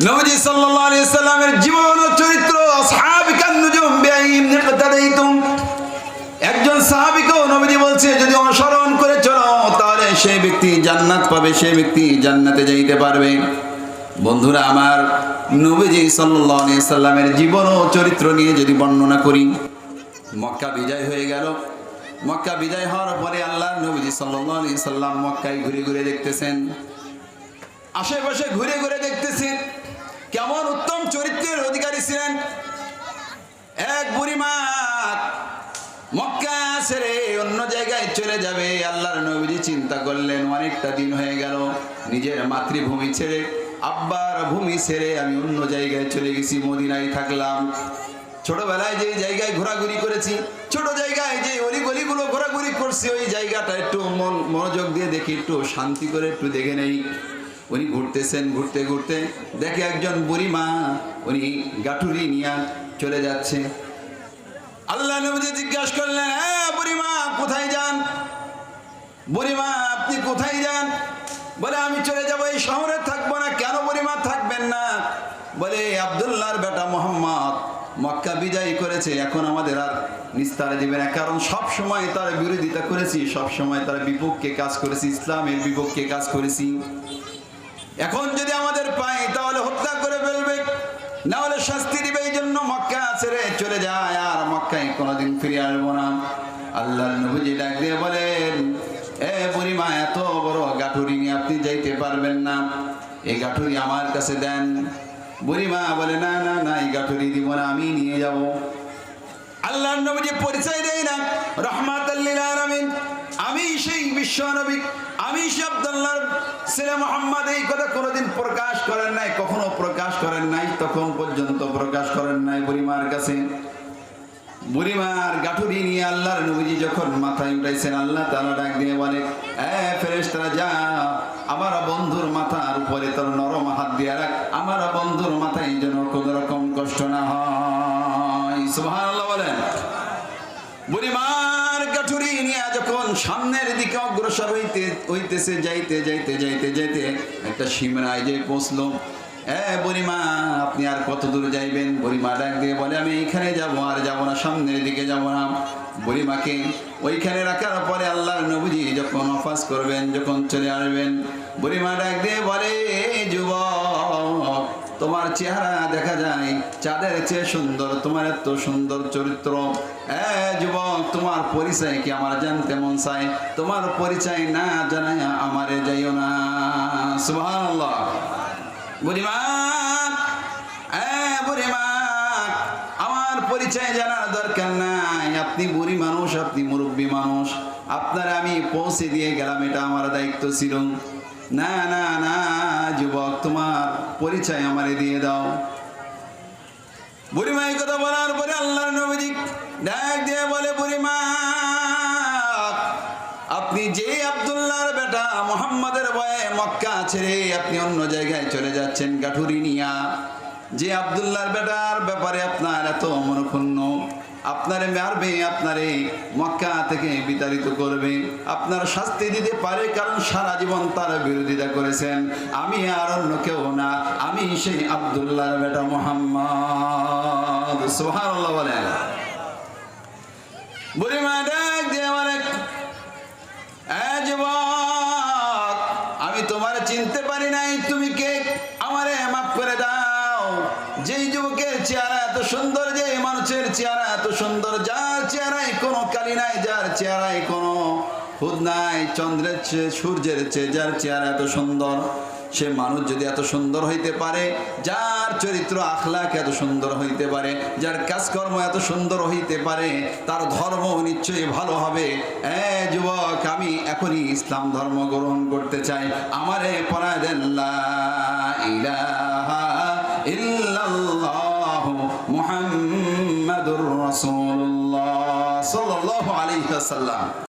নবীজি সাল্লাল্লাহু আলাইহি সাল্লামের জীবন ও চরিত্র আসহাবিকান নুজুম বিআইহিম ইক্তাদাইতুম। একজন সাহাবীকে নবীজি বলছে যদি অনুসরণ করে চলো তাহলে সেই ব্যক্তি জান্নাত পাবে, সেই ব্যক্তি জান্নাতে যাইতে পারবে। বন্ধুরা আমার, নবীজি সাল্লাল্লাহু আলাইহি সাল্লামের জীবন ও চরিত্র নিয়ে যদি বর্ণনা করি, মক্কা বিজয় হয়ে গেল। মক্কা বিজয় হওয়ার পরে আল্লাহর নবীজি সাল্লাল্লাহু আলাইহি সাল্লাম মক্কায় ঘুরে ঘুরে দেখতেছেন, আশেপাশে ঘুরে ঘুরে দেখতেছেন কেমন উত্তম চরিত্রের অধিকারী ছিলেন। এক বুড়িমা মক্কা ছেড়ে অন্য জায়গায় চলে যাবে, আল্লাহর নবীজি চিন্তা করলেন অনেকটা দিন হয়ে গেল নিজের মাতৃভূমি ছেড়ে, আব্বার ভূমি ছেড়ে আমি অন্য জায়গায় চলে গেছি, মদিনায় থাকলাম। ছোটবেলায় যে জায়গায় ঘোরাঘুরি করেছি, ছোট জায়গায় যে অলিগলিগুলো ঘোরাঘুরি করছি, ওই জায়গাটা একটু মনোযোগ দিয়ে দেখি, একটু শান্তি করে একটু দেখে নেই। উনি ঘুরতেছেন, ঘুরতে ঘুরতে দেখে একজন বুড়িমা উনি গাঠুরি নিয়ে চলে যাচ্ছে। আল্লাহ নবী জিজ্ঞাসা করলেন, হ্যাঁ বুড়িমা কোথায় যান? বুড়িমা আপনি কোথায় যান? বলে আমি চলে যাব, এই শহরে থাকবো না। কেন বুড়িমা থাকবেন না? বলে আব্দুল্লাহর বেটা মোহাম্মদ মক্কা বিজয় করেছে, এখন আমাদের আর নিস্তার দিবে না, কারণ সব সময় তার বিরোধিতা করেছি, সব সময় তার বিপক্ষে কাজ করেছি, ইসলামের বিপক্ষে কাজ করেছি। এখন যদি আমাদের পায় তাহলে হত্যা করে ফেলবে, না হলে শাস্তি দিবে। এই জন্য মক্কা ছেড়ে চলে যায়, আর মক্কায় কোনোদিন ফিরে আসবো না। আল্লাহর নবীজি ডাক দিয়ে বলেন, এ বুড়িমা এত বড় গাঠুরি নিয়ে আপনি যাইতে পারবেন না, এই গাঠুরি আমার কাছে দেন। বুড়িমা বলে না না না, এই গাঠুরি দিব না, আমি নিয়ে যাব। আল্লাহর নবীজি পরিচয় দেয় না রাহমাতাল লিল আলামিন, আমি সেই বিশ্ব নবী, আমি সেই আব্দুল্লাহর ছেলে মুহাম্মদ। এই কথা কোনোদিন প্রকাশ করেন নাই, কখনো প্রকাশ করেন নাই, তখন পর্যন্ত প্রকাশ করেন নাই বুড়িমার কাছে। বুড়িমার গাঠুরি নিয়ে আল্লাহর নবীজি যখন মাথায় উঠাইছেন, আল্লাহ তাআলা ডাক দিয়ে বলে, এ ফেরেশতারা যা, আমার বন্ধুর মাথার উপরে তোর নরম হাত দিয়ে রাখ, আমার বন্ধুর মাথায় যেন কোনো রকম কষ্ট না হয়। সুবহানাল্লাহ বলেন। বুড়িমার গাঠুরি নিয়ে যখন সামনের দিকে অগ্রসর হইতেছে, যাইতে যাইতে যাইতে যাইতে একটা সীমানায় যে পৌঁছলো। বুড়িমা আপনি আর কত দূর যাইবেন? বুড়িমা ডাক দিয়ে বলে, আমি এইখানে যাবো, আর যাবো না, সামনের দিকে যাবো না। বুড়িমাকে ওইখানে রাখার পরে আল্লাহর নবীজি যখন ওয়াফাত করবেন, যখন চলে আসবেন, বুড়িমা ডাক দিয়ে বলে, যুবক তোমার চেহারা দেখা যায় চাঁদের চেয়ে সুন্দর, তোমার এত সুন্দর চরিত্র। যুবক তোমার পরিচয় কি আমার জানতে মন চায়, তোমার পরিচয় না জানায় আমারে যাইও না। সুবহানাল্লাহ। বুড়িমা, বুড়িমা আমার পরিচয় জানার দরকার নাই, আপনি বুড়ি মানুষ, আপনি মুরব্বী মানুষ, আপনার আমি পৌঁছে দিয়ে গেলাম, এটা আমার দায়িত্ব ছিল। না না না যুবক, তোমার পরিচয় আমারে দিয়ে দাও। বুড়িমা এই কথা বলার পরে আল্লাহর নবী ডাক দিয়ে বলে, বুড়িমা আপনি যে আব্দুল্লাহর বেটা মুহাম্মাদের ভয়ে মক্কা ছেড়ে আপনি অন্য জায়গায় চলে যাচ্ছেন গাঠুরি নিয়া, যে আব্দুল্লাহর বেটার ব্যাপারে আপনার এত মনক্ষুণ্ণ, আপনারে মারবে, আপনারে মক্কা থেকে বিতাড়িত করবে, আপনার শাস্তি দিতে পারে, কারণ সারা জীবন তার বিরোধিতা করেছেন। আমি আর অন্য কেউ না, আমি সেই আব্দুল্লাহর বেটা মুহাম্মদ। সুবহানাল্লাহ বলেন। বুড়িমা ডাক দিয়ে বলে, যুবক আমি তোমার চিনতে পারি নাই, তুমি কে, আমারে মাফ করে দাও। যেই যুবকের চেহারা এত সুন্দর, যে মানুষের চেহারা এত সুন্দর, যার চেহারায় কোনো কালি নাই, যার চেহারায় কোনো খুদ নাই, চন্দ্রের চেয়ে সূর্যের চেয়ে যার চেহারা এত সুন্দর, সে মানুষ যদি এত সুন্দর হইতে পারে, যার চরিত্র আখলাক এত সুন্দর হইতে পারে, যার কাজকর্ম এত সুন্দর হইতে পারে, তার ধর্ম নিশ্চয়ই ভালো হবে। যুবক আমি এখনই ইসলাম ধর্ম গ্রহণ করতে চাই, আমারে পড়ায় দেন লা ইলাহা ইল্লাল্লাহু মুহাম্মাদুর রাসূলুল্লাহ সাল্লাল্লাহু আলাইহি ওয়াসাল্লাম।